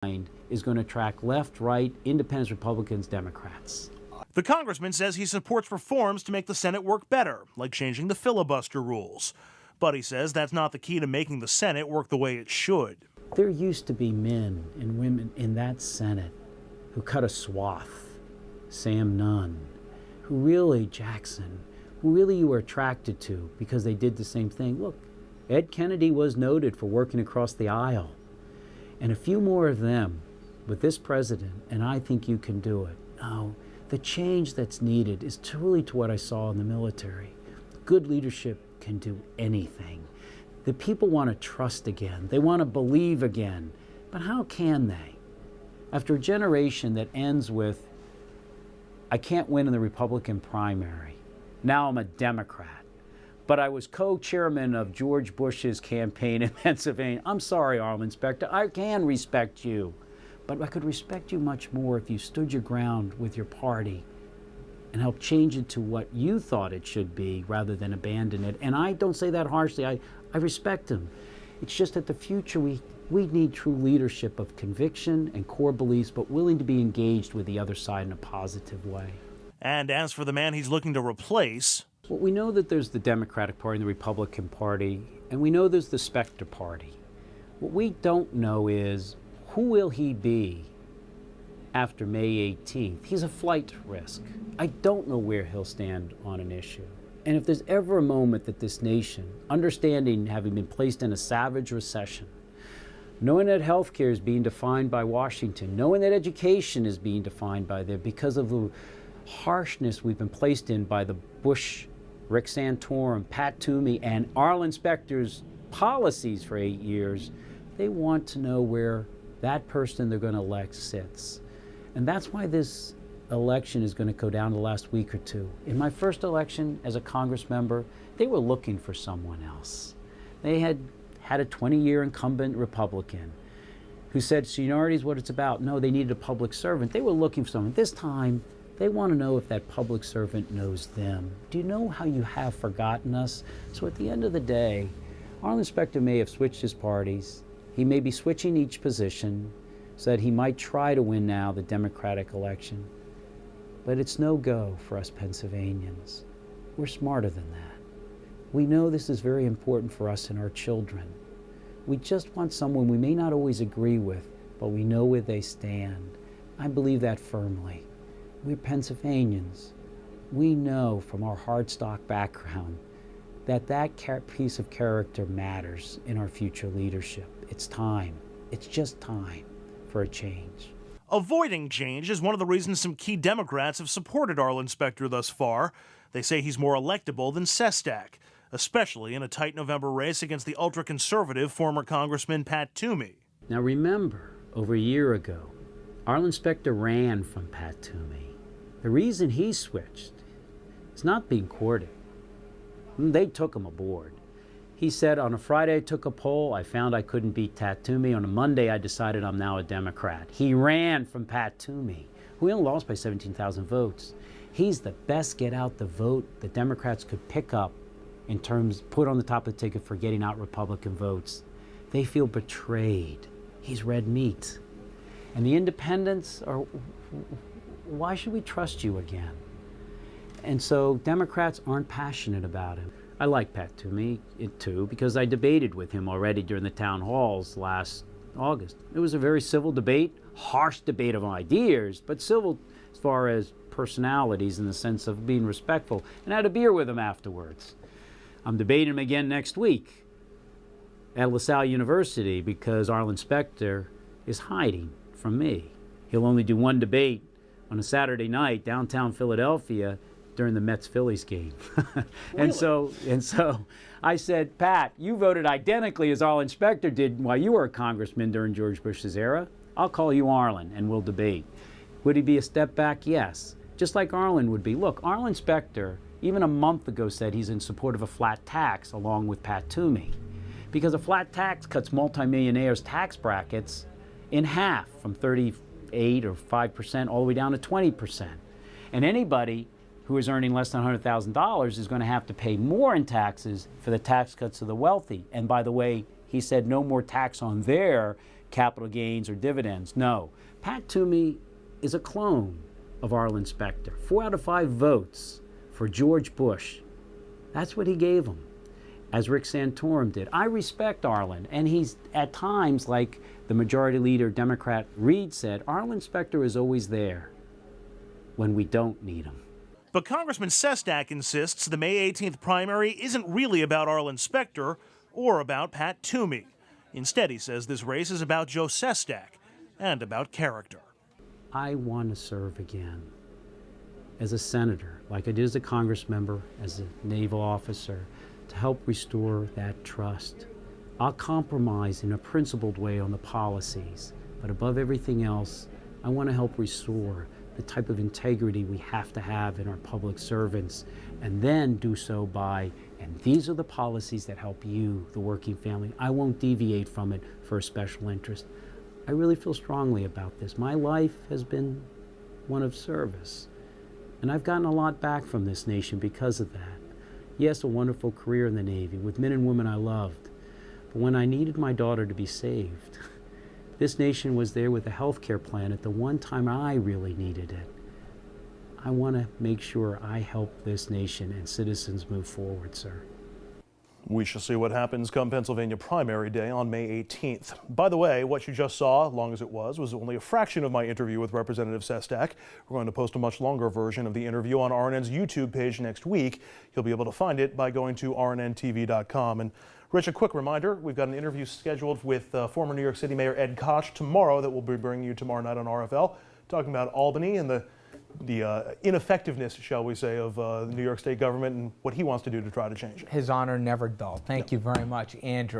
is going to attract left, right, independents, Republicans, Democrats. The congressman says he supports reforms to make the Senate work better, like changing the filibuster rules. But he says that's not the key to making the Senate work the way it should. There used to be men and women in that Senate who cut a swath. Sam Nunn, Jackson, who really you were attracted to because they did the same thing. Look, Ed Kennedy was noted for working across the aisle. And a few more of them with this president, and I think you can do it. Now, the change that's needed is truly to what I saw in the military. Good leadership can do anything. The people want to trust again. They want to believe again. But how can they? After a generation that ends with, I can't win in the Republican primary. Now I'm a Democrat. But I was co-chairman of George Bush's campaign in Pennsylvania. I'm sorry, Arlen Specter, I can respect you. But I could respect you much more if you stood your ground with your party and helped change it to what you thought it should be rather than abandon it. And I don't say that harshly. I respect him. It's just that the future, we need true leadership of conviction and core beliefs, but willing to be engaged with the other side in a positive way. And as for the man he's looking to replace, well, we know that there's the Democratic Party and the Republican Party, and we know there's the Specter Party. What we don't know is, who will he be after May 18th? He's a flight risk. I don't know where he'll stand on an issue. And if there's ever a moment that this nation, understanding having been placed in a savage recession, knowing that healthcare is being defined by Washington, knowing that education is being defined by there because of the harshness we've been placed in by the Bush, Rick Santorum, Pat Toomey, and Arlen Specter's policies for 8 years, they want to know where that person they're going to elect sits. And that's why this election is going to go down the last week or two. In my first election as a Congress member, they were looking for someone else. They had a 20-year incumbent Republican who said seniority is what it's about. No, they needed a public servant. They were looking for someone. This time, they want to know if that public servant knows them. Do you know how you have forgotten us? So at the end of the day, Arlen Specter may have switched his parties. He may be switching each position so that he might try to win now the Democratic election. But it's no go for us Pennsylvanians. We're smarter than that. We know this is very important for us and our children. We just want someone we may not always agree with, but we know where they stand. I believe that firmly. We're Pennsylvanians. We know from our hardstock background that piece of character matters in our future leadership. It's time. It's just time for a change. Avoiding change is one of the reasons some key Democrats have supported Arlen Specter thus far. They say he's more electable than Sestak, especially in a tight November race against the ultra-conservative former Congressman Pat Toomey. Now remember, over a year ago, Arlen Specter ran from Pat Toomey. The reason he switched is not being courted. They took him aboard. He said, on a Friday I took a poll, I found I couldn't beat Pat Toomey. On a Monday I decided I'm now a Democrat. He ran from Pat Toomey, who only lost by 17,000 votes. He's the best get out the vote the Democrats could pick up in terms, put on the top of the ticket for getting out Republican votes. They feel betrayed. He's red meat. And the independents are, why should we trust you again? And so Democrats aren't passionate about him. I like Pat Toomey, too, because I debated with him already during the town halls last August. It was a very civil debate, harsh debate of ideas, but civil as far as personalities in the sense of being respectful. And I had a beer with him afterwards. I'm debating him again next week at LaSalle University because Arlen Specter is hiding from me. He'll only do one debate on a Saturday night downtown Philadelphia during the Mets-Phillies game. and so I said, Pat, you voted identically as Arlen Specter did while you were a congressman during George Bush's era. I'll call you Arlen and we'll debate. Would he be a step back? Yes. Just like Arlen would be. Look, Arlen Specter, even a month ago, said he's in support of a flat tax along with Pat Toomey. Because a flat tax cuts multimillionaires' tax brackets in half, from 38 or 5% all the way down to 20%. And anybody who is earning less than $100,000 is going to have to pay more in taxes for the tax cuts to the wealthy. And by the way, he said no more tax on their capital gains or dividends. No, Pat Toomey is a clone of Arlen Specter. 4 out of 5 votes for George Bush. That's what he gave him, as Rick Santorum did. I respect Arlen, and he's at times, like the majority leader, Democrat Reid said, Arlen Specter is always there when we don't need him. But Congressman Sestak insists the May 18th primary isn't really about Arlen Specter or about Pat Toomey. Instead, he says this race is about Joe Sestak and about character. I want to serve again as a senator, like I did as a Congress member, as a naval officer, to help restore that trust. I'll compromise in a principled way on the policies, but above everything else, I want to help restore the type of integrity we have to have in our public servants, and then do so by, and these are the policies that help you, the working family. I won't deviate from it for a special interest. I really feel strongly about this. My life has been one of service, and I've gotten a lot back from this nation because of that. Yes, a wonderful career in the Navy with men and women I loved, but when I needed my daughter to be saved, this nation was there with a health care plan at the one time I really needed it. I want to make sure I help this nation and citizens move forward, sir. We shall see what happens come Pennsylvania primary day on May 18th. By the way, what you just saw, long as it was only a fraction of my interview with Representative Sestak. We're going to post a much longer version of the interview on RNN's YouTube page next week. You'll be able to find it by going to rnntv.com. And Rich, a quick reminder, we've got an interview scheduled with former New York City Mayor Ed Koch tomorrow that we'll be bringing you tomorrow night on RFL, talking about Albany and the ineffectiveness, shall we say, of the New York State government and what he wants to do to try to change it. His honor never dull. Thank you very much, Andrew.